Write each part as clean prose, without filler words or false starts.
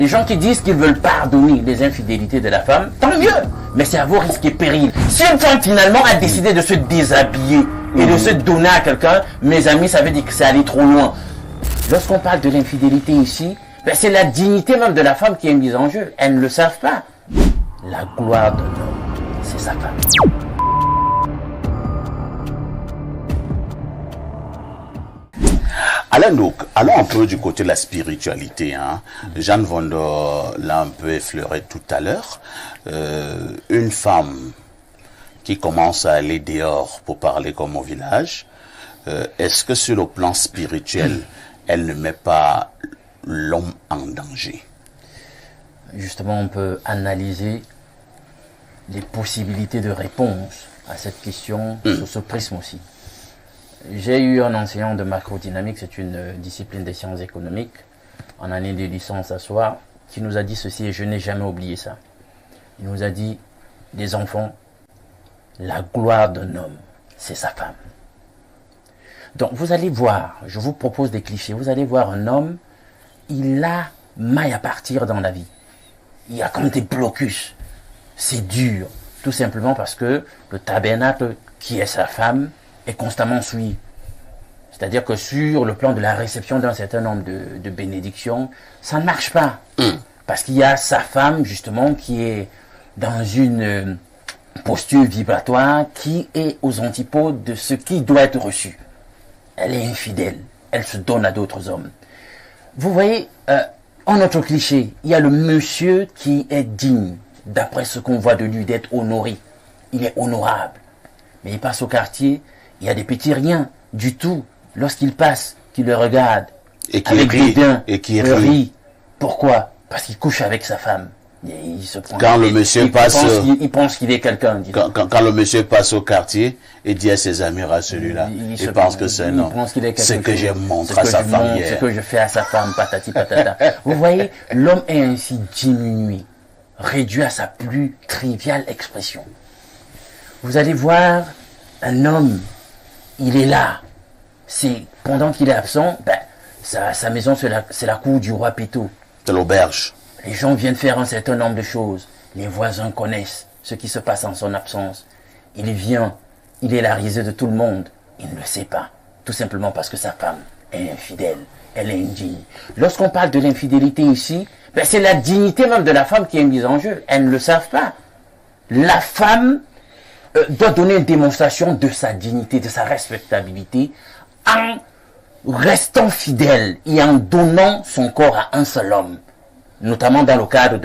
Les gens qui disent qu'ils veulent pardonner les infidélités de la femme, tant mieux, mais c'est à vos risques et périls. Si une femme finalement a décidé de se déshabiller et de se donner à quelqu'un, mes amis, ça veut dire que c'est aller trop loin. Lorsqu'on parle de l'infidélité ici, ben c'est la dignité même de la femme qui est mise en jeu. Elles ne le savent pas. La gloire d'un homme, c'est sa femme. Allons un peu du côté de la spiritualité. Jeanne Vondor l'a un peu effleuré tout à l'heure. Une femme qui commence à aller dehors pour parler comme au village, est-ce que sur le plan spirituel, elle ne met pas l'homme en danger? Justement, on peut analyser les possibilités de réponse à cette question sous ce prisme aussi. J'ai eu un enseignant de macrodynamique, c'est une discipline des sciences économiques, en année de licence à soi, qui nous a dit ceci, et je n'ai jamais oublié ça. Il nous a dit, les enfants, la gloire d'un homme, c'est sa femme. Donc vous allez voir, je vous propose des clichés, vous allez voir un homme, il a maille à partir dans la vie. Il y a comme des blocus. C'est dur, tout simplement parce que le tabernacle, qui est sa femme, est constamment souillé. C'est-à-dire que sur le plan de la réception d'un certain nombre de bénédictions, ça ne marche pas. Parce qu'il y a sa femme, justement, qui est dans une posture vibratoire qui est aux antipodes de ce qui doit être reçu. Elle est infidèle. Elle se donne à d'autres hommes. Vous voyez, en autre cliché, il y a le monsieur qui est digne, d'après ce qu'on voit de lui, d'être honoré. Il est honorable. Mais il passe au quartier, il y a des petits riens, du tout. Lorsqu'il passe, qu'il le regarde, et qui avec dédain, et qui rit. Pourquoi? Parce qu'il couche avec sa femme. Il se prend quand le monsieur passe, il pense qu'il est quelqu'un. Quand le monsieur passe au quartier et dit à ses amis, celui-là, il pense que c'est un homme. Ce que j'ai montré à sa femme hier. Ce que je fais à sa femme, patati patata. Vous voyez, l'homme est ainsi diminué, réduit à sa plus triviale expression. Vous allez voir un homme, il est là. C'est pendant qu'il est absent, sa maison c'est la cour du roi Péto. C'est l'auberge. Les gens viennent faire un certain nombre de choses. Les voisins connaissent ce qui se passe en son absence. Il vient, il est la risée de tout le monde. Il ne le sait pas. Tout simplement parce que sa femme est infidèle. Elle est indigne. Lorsqu'on parle de l'infidélité ici, c'est la dignité même de la femme qui est mise en jeu. Elles ne le savent pas. La femme doit donner une démonstration de sa dignité, de sa respectabilité, en restant fidèle et en donnant son corps à un seul homme, notamment dans le cadre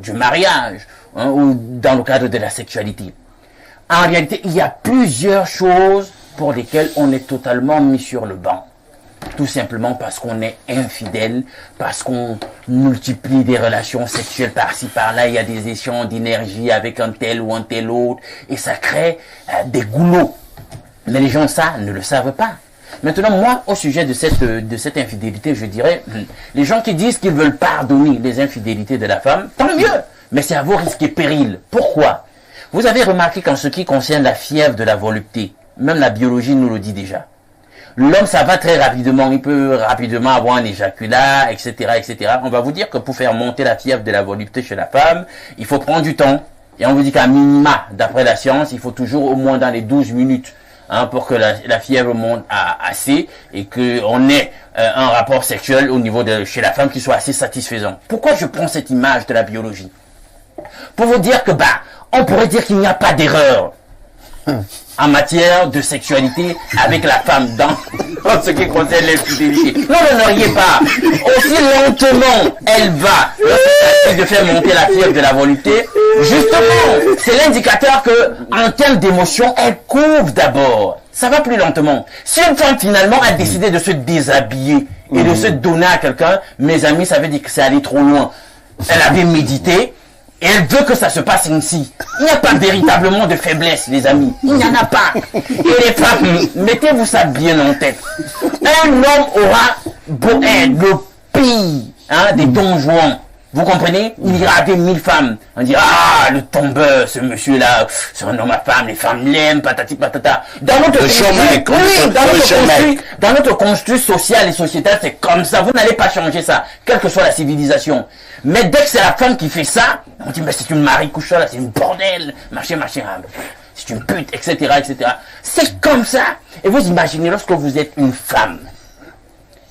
du mariage, ou dans le cadre de la sexualité. En réalité, il y a plusieurs choses pour lesquelles on est totalement mis sur le banc. Tout simplement parce qu'on est infidèle, parce qu'on multiplie des relations sexuelles par-ci par-là, il y a des échanges d'énergie avec un tel ou un tel autre, et ça crée des goulots. Mais les gens, ça, ne le savent pas. Maintenant, moi, au sujet de cette infidélité, je dirais, les gens qui disent qu'ils veulent pardonner les infidélités de la femme, tant mieux, mais c'est à vos risques et périls. Pourquoi? Vous avez remarqué qu'en ce qui concerne la fièvre de la volupté, même la biologie nous le dit déjà. L'homme, ça va très rapidement, il peut rapidement avoir un éjaculat, etc., etc. On va vous dire que pour faire monter la fièvre de la volupté chez la femme, il faut prendre du temps. Et on vous dit qu'à minima, d'après la science, il faut toujours au moins dans les 12 minutes, pour que la fièvre monte assez et qu'on ait un rapport sexuel au niveau chez la femme qui soit assez satisfaisant. Pourquoi je prends cette image de la biologie? Pour vous dire que, on pourrait dire qu'il n'y a pas d'erreur en matière de sexualité avec la femme dans ce qui concerne l'infidélité. Non, ne riez pas. Aussi lentement elle va de faire monter la fièvre de la volupté, justement, c'est l'indicateur que, en termes d'émotion, elle couvre d'abord. Ça va plus lentement. Si une femme finalement a décidé de se déshabiller et de se donner à quelqu'un, mes amis, ça veut dire que c'est allé trop loin. Elle avait médité. Et elle veut que ça se passe ainsi. Il n'y a pas véritablement de faiblesse, les amis. Il n'y en a pas. Et les femmes, mettez-vous ça bien en tête. Un homme aura beau être le pire des Don Juan Vous comprenez? Il ira avec 1000 femmes. On dit, ah, le tombeur, ce monsieur-là, c'est un homme à femme, les femmes l'aiment, patati patata. Dans notre dans notre construit social et sociétal, c'est comme ça. Vous n'allez pas changer ça, quelle que soit la civilisation. Mais dès que c'est la femme qui fait ça, on dit, mais c'est une maricoucha, là, c'est une bordel, machin, c'est une pute, etc., etc. C'est comme ça. Et vous imaginez, lorsque vous êtes une femme,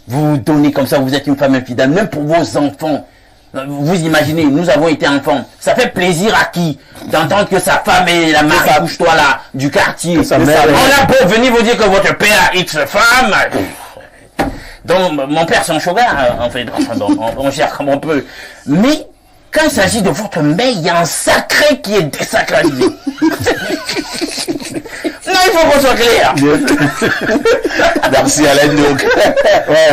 vous vous donnez comme ça, vous êtes une femme infidèle, même pour vos enfants. Vous imaginez, nous avons été enfants. Ça fait plaisir à qui d'entendre que sa femme est la maricouche-toi là du quartier. On a beau venir vous dire que votre père a X femme. Donc mon père c'est un sugar, en fait. Donc, on gère comme on peut. Mais quand il s'agit de votre mère, il y a un sacré qui est désacralisé. Non, il faut qu'on soit clair. Merci Alain. Donc.